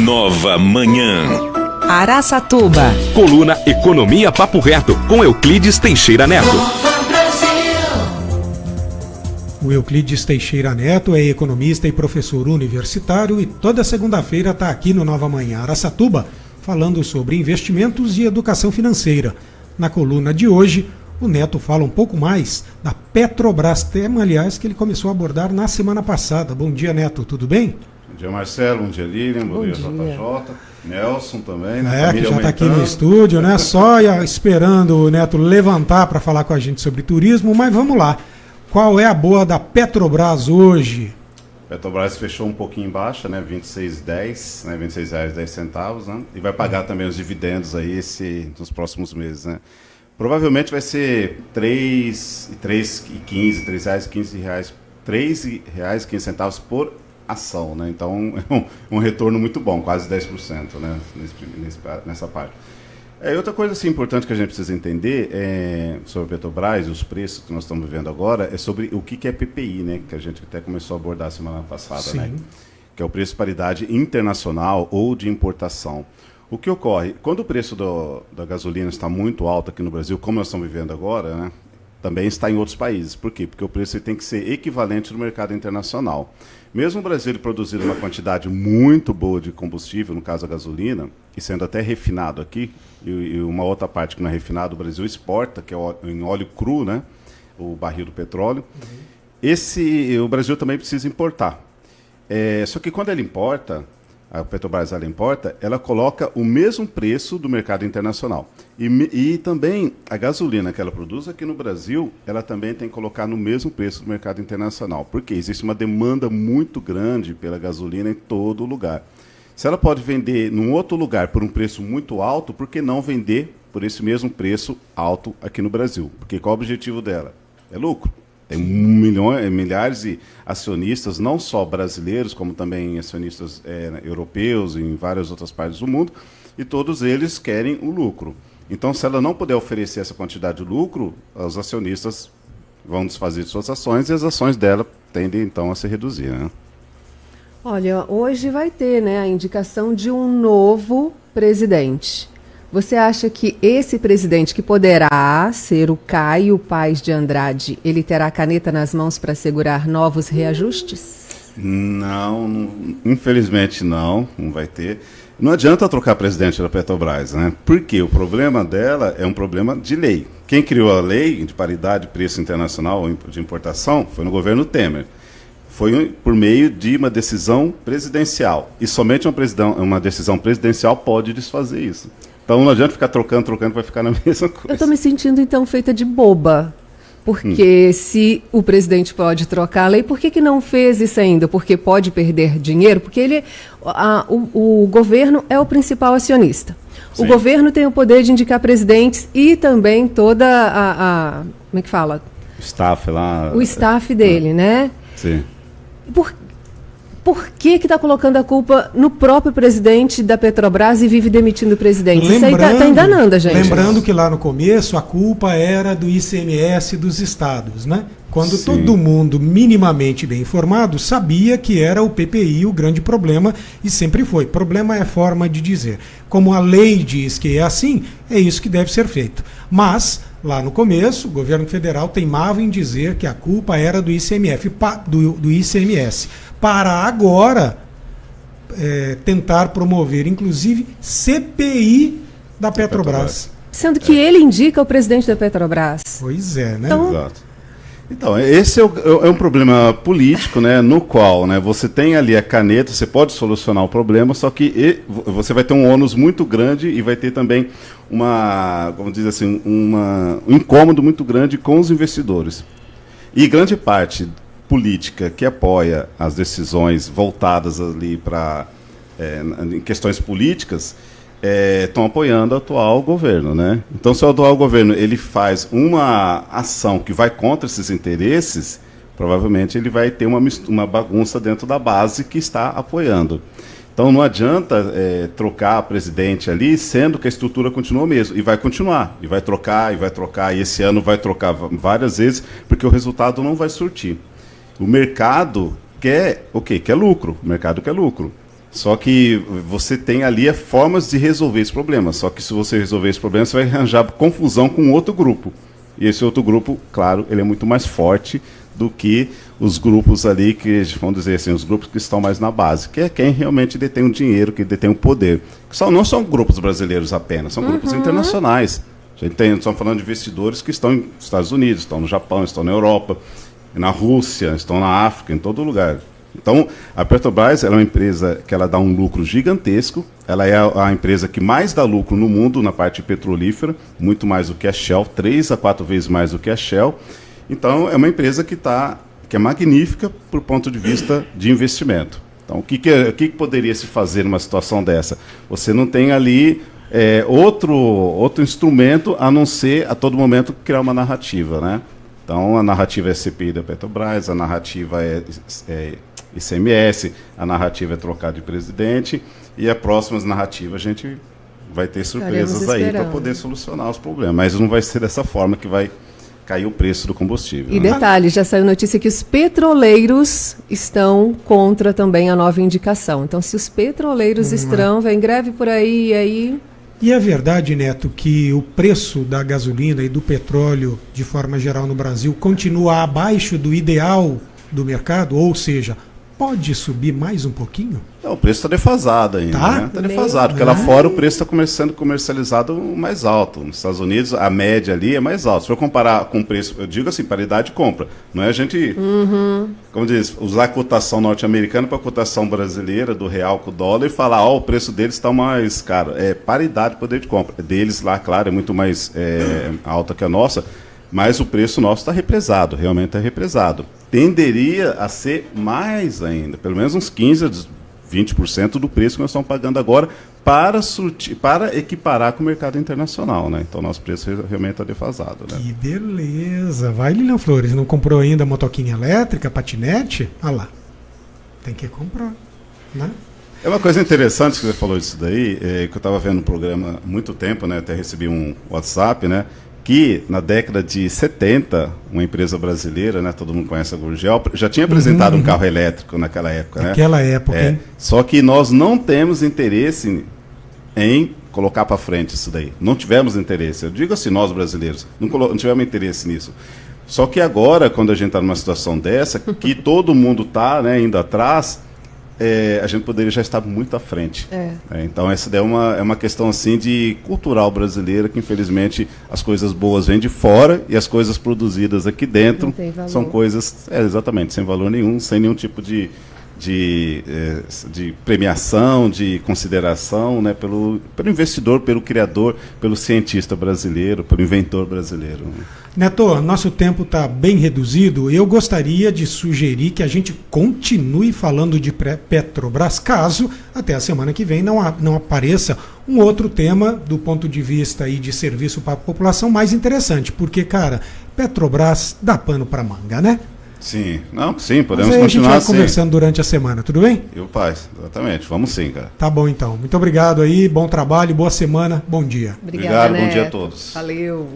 Nova Manhã. Araçatuba. Coluna Economia Papo Reto, com Euclides Teixeira Neto. O Euclides Teixeira Neto é economista e professor universitário e toda segunda-feira está aqui no Nova Manhã Araçatuba falando sobre investimentos e educação financeira. Na coluna de hoje, o Neto fala um pouco mais da Petrobras, tema, aliás, que ele começou a abordar na semana passada. Bom dia, Neto, tudo bem? Bom dia, Marcelo, bom dia, Lilian, bom dia, JJ, Nelson também, né? Que já está aqui no estúdio, né? Só esperando o Neto levantar para falar com a gente sobre turismo, mas vamos lá. Qual é a boa da Petrobras hoje? Petrobras fechou um pouquinho em baixa, né? 26,10, né? R$26,10, né? E vai pagar também os dividendos aí nos próximos meses, né? Provavelmente vai ser R$3,15, R$3,15 por ação, né? Então é um retorno muito bom, quase 10%, né? Nessa parte. Outra coisa assim, importante que a gente precisa entender sobre a Petrobras, os preços que nós estamos vivendo agora, é sobre o que é PPI, né? Que a gente até começou a abordar semana passada, sim, né? Que é o preço de paridade internacional ou de importação. O que ocorre? Quando o preço da gasolina está muito alto aqui no Brasil, como nós estamos vivendo agora, né? Também está em outros países. Por quê? Porque o preço tem que ser equivalente no mercado internacional. Mesmo o Brasil produzindo uma quantidade muito boa de combustível, no caso a gasolina, e sendo até refinado aqui, e uma outra parte que não é refinado, o Brasil exporta, que é em óleo cru, né? O barril do petróleo. O Brasil também precisa importar. Só que quando ele importa, a Petrobras ela coloca o mesmo preço do mercado internacional. E também a gasolina que ela produz aqui no Brasil, ela também tem que colocar no mesmo preço do mercado internacional. Porque existe uma demanda muito grande pela gasolina em todo lugar. Se ela pode vender num outro lugar por um preço muito alto, por que não vender por esse mesmo preço alto aqui no Brasil? Porque qual é o objetivo dela? É lucro. Tem milhares de acionistas, não só brasileiros, como também acionistas europeus em várias outras partes do mundo, e todos eles querem o lucro. Então, se ela não puder oferecer essa quantidade de lucro, os acionistas vão desfazer de suas ações e as ações dela tendem, então, a se reduzir, né? Olha, hoje vai ter, né, a indicação de um novo presidente. Você acha que esse presidente, que poderá ser o Caio Paes de Andrade, ele terá a caneta nas mãos para assegurar novos reajustes? Não, infelizmente não vai ter. Não adianta trocar presidente da Petrobras, né? Porque o problema dela é um problema de lei. Quem criou a lei de paridade de preço internacional de importação foi no governo Temer. Foi por meio de uma decisão presidencial. E somente uma decisão presidencial pode desfazer isso. Então não adianta ficar trocando, vai ficar na mesma coisa. Eu estou me sentindo, então, feita de boba. Porque se o presidente pode trocar a lei, por que não fez isso ainda? Porque pode perder dinheiro? Porque o governo é o principal acionista. Sim. O governo tem o poder de indicar presidentes e também toda como é que fala? Staff lá. O staff dele, né? Sim. Por que está colocando a culpa no próprio presidente da Petrobras e vive demitindo o presidente? Isso aí está enganando a gente. Lembrando que lá no começo a culpa era do ICMS dos estados, né? Quando Sim. todo mundo minimamente bem informado sabia que era o PPI o grande problema e sempre foi. Problema é forma de dizer. Como a lei diz que é assim, é isso que deve ser feito. Mas lá no começo, o governo federal teimava em dizer que a culpa era do ICMS, para agora tentar promover, inclusive, CPI da Petrobras. Sendo que ele indica o presidente da Petrobras. Pois é, né? Exato. Então, esse é um problema político, né, no qual, né, você tem ali a caneta, você pode solucionar o problema, só que você vai ter um ônus muito grande e vai ter também vamos dizer assim, um incômodo muito grande com os investidores. E grande parte política que apoia as decisões voltadas ali para em questões políticas estão apoiando o atual governo, né? Então, se o atual governo ele faz uma ação que vai contra esses interesses, provavelmente ele vai ter uma bagunça dentro da base que está apoiando. Então, não adianta trocar presidente ali, sendo que a estrutura continua mesmo. E vai continuar, e vai trocar, e esse ano vai trocar várias vezes, porque o resultado não vai surtir. O mercado quer lucro, o mercado quer lucro. Só que você tem ali formas de resolver esse problema. Só que se você resolver esse problema, você vai arranjar confusão com outro grupo. E esse outro grupo, claro, ele é muito mais forte do que os grupos ali que, vamos dizer assim, os grupos que estão mais na base, que é quem realmente detém o dinheiro, que detém o poder. Não são grupos brasileiros apenas, são grupos internacionais. A gente estamos falando de investidores que estão nos Estados Unidos, estão no Japão, estão na Europa, na Rússia, estão na África, em todo lugar. Então, a Petrobras ela é uma empresa que ela dá um lucro gigantesco, ela é a empresa que mais dá lucro no mundo na parte petrolífera, muito mais do que a Shell, 3 a 4 vezes mais do que a Shell. Então, é uma empresa que é magnífica por ponto de vista de investimento. Então, o que poderia se fazer numa situação dessa? Você não tem ali outro instrumento a não ser, a todo momento, criar uma narrativa, né? Então, a narrativa é CPI da Petrobras, a narrativa é ICMS, a narrativa é trocar de presidente, e a próxima narrativa a gente vai ter surpresas aí para poder solucionar os problemas. Mas não vai ser dessa forma que vai cair o preço do combustível. E detalhe, já saiu notícia que os petroleiros estão contra também a nova indicação. Então, se os petroleiros estão, vem greve por aí, e aí... E é verdade, Neto, que o preço da gasolina e do petróleo, de forma geral no Brasil, continua abaixo do ideal do mercado? Ou seja, pode subir mais um pouquinho? Não, o preço está defasado ainda. Tá? Né? Está defasado, porque lá fora o preço está sendo comercializado mais alto. Nos Estados Unidos, a média ali é mais alta. Se for comparar com o preço, eu digo assim, paridade de compra. Não é a gente, como diz, usar a cotação norte-americana para a cotação brasileira, do real com o dólar, e falar, o preço deles está mais caro. É paridade de poder de compra. Deles lá, claro, é muito mais alta que a nossa, mas o preço nosso está represado, realmente está represado. Tenderia a ser mais ainda, pelo menos uns 15% a 20% do preço que nós estamos pagando agora para equiparar com o mercado internacional, né? Então, nosso preço realmente está defasado, né? Que beleza! Vai, Lilian Flores, não comprou ainda motoquinha elétrica, patinete? Ah lá, tem que comprar, né? É uma coisa interessante que você falou disso daí, que eu estava vendo no programa há muito tempo, né? Até recebi um WhatsApp, né? Que na década de 70, uma empresa brasileira, né, todo mundo conhece a Gurgel, já tinha apresentado um carro elétrico naquela época. Naquela época, hein? Só que nós não temos interesse em colocar para frente isso daí. Não tivemos interesse. Eu digo assim, nós brasileiros, não tivemos interesse nisso. Só que agora, quando a gente está numa situação dessa, que todo mundo está, né, indo atrás, a gente poderia já estar muito à frente. Então essa é uma questão assim de cultural brasileira, que infelizmente as coisas boas vêm de fora e as coisas produzidas aqui dentro são coisas exatamente sem valor nenhum, sem nenhum tipo de premiação, de consideração, né, pelo investidor, pelo criador, pelo cientista brasileiro, pelo inventor brasileiro. Neto, nosso tempo está bem reduzido. Eu gostaria de sugerir que a gente continue falando de Petrobras, caso até a semana que vem não apareça um outro tema do ponto de vista aí de serviço para a população mais interessante, porque, cara, Petrobras dá pano para manga, né? Sim, sim, podemos continuar. A gente vai assim conversando durante a semana, tudo bem? Exatamente, vamos sim, cara. Tá bom então. Muito obrigado aí, bom trabalho, boa semana, bom dia. Obrigado, bom dia a todos. Valeu.